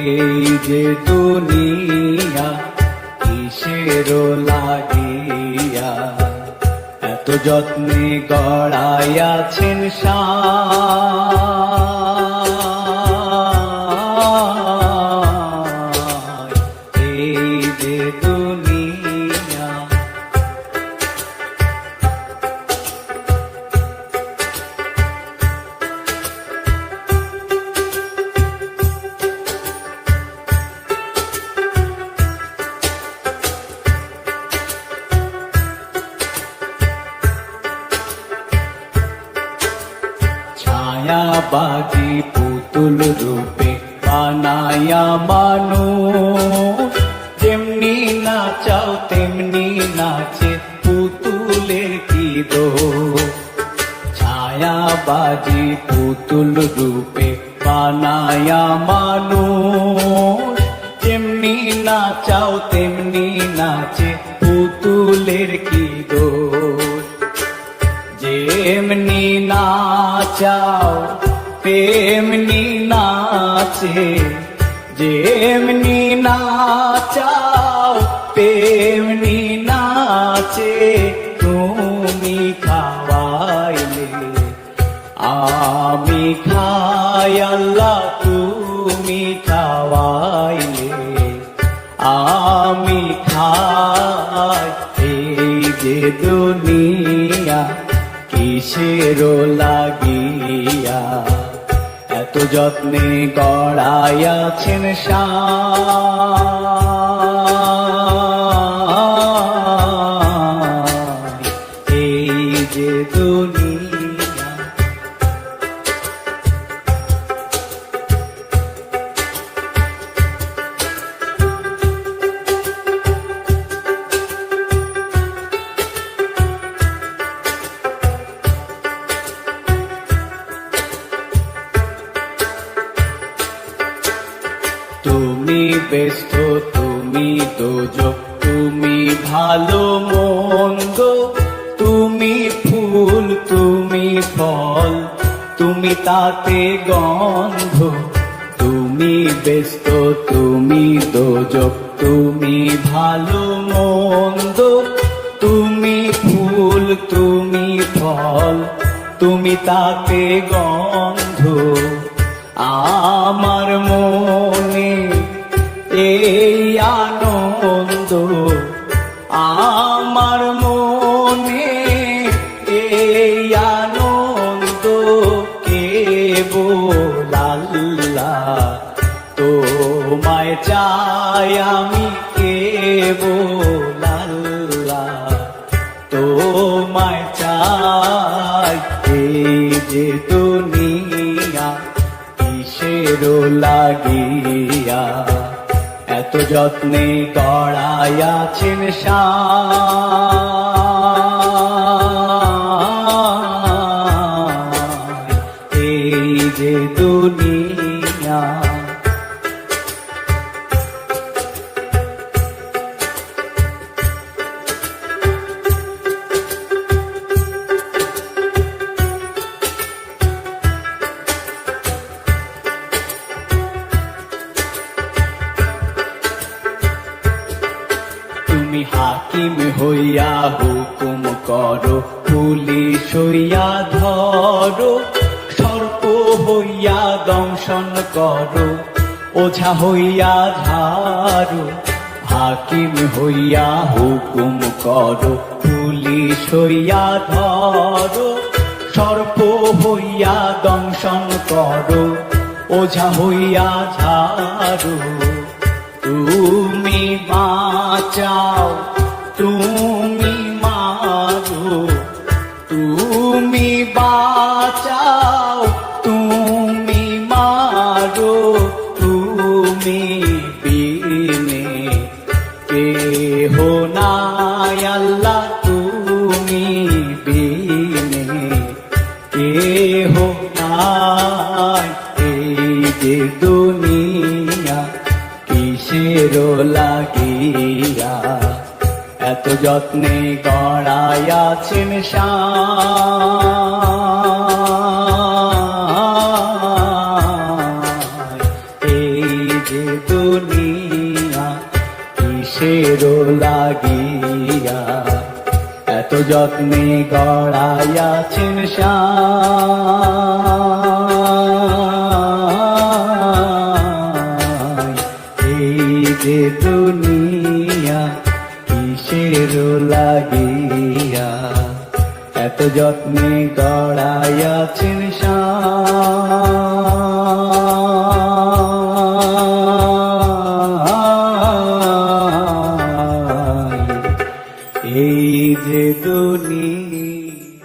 এই যে দুনিয়া কিসের লাগিয়া এত যত্নে গড়াইয়াছেন সায়। এই যে দুনিয়া ছায়াবাজি পুতুল রূপে বানায়া মানুষ, যেমনি নাচাও তেমনি নাচে পুতুলের কি দোষ। ছায়াবাজি পুতুল রূপে বানায়া মানুষ, যেমনি নাচাও তেমনি নাচে পুতুলের কি দোষ। যেমনি নাচাও তেমনি নাচে, যেমনি নাচাও তেমনি নাচে। তুমি খাওয়াইলে আমি খাই আল্লাহ, তুমি খাওয়াইলে আমি খাই। এই যে দুনিয়া কিসের লাগিয়া এত যত্নে গড়াইয়াছেন সায়। এই যে দুনিয়া তুমি ব্যস্ত, তুমি দোজক, তুমি ভালো মন্দ, তুমি ফুল, তুমি ফল, তুমি তাতে গন্ধ। তুমি ব্যস্ত, তুমি দোজক, তুমি ভালো মন্দ, তুমি ফুল, তুমি ফল, তুমি তাতে গন্ধ। আমার মনে এই আনন্দ, আমার মনে এই আনন্দ, কেবল আল্লাহ তোমায় চাই আমি, কেবল আল্লাহ তোমায় চাই। এই যে দুনিয়া কিসের লাগিয়া এত যত্নে গড়াইয়াছেন সায়। এই যে দুনিয়া তুমি হাকিম হইয়া হুকুম করো, পুলিশ হইয়া ধরো, সর্প হইয়া দংশন করো, ওঝা হইয়া ঝাড়ো। হাকিম হইয়া হুকুম করো, পুলিশ হইয়া ধরো, সর্প হইয়া দংশন করো, ওঝা হইয়া ঝাড়ো। তুমি বাঁচাও, তুমি মারো, তুমি বাঁচাও, তুমি মারো। তুমি বিনে কেহ নাই আল্লাহ, তুমি বিনে কেহ নাই। এই যে দুনিয়া কিসের লাগিয়া এত যত্নে গড়াইয়াছেন সায়। এই যে যত্নে গড়াইয়াছেন সাই। এই যে দুনিয়া কিসের লাগিয়া, এত যত্নে গড়াইয়াছেন সাই। এই যে দুনিয়া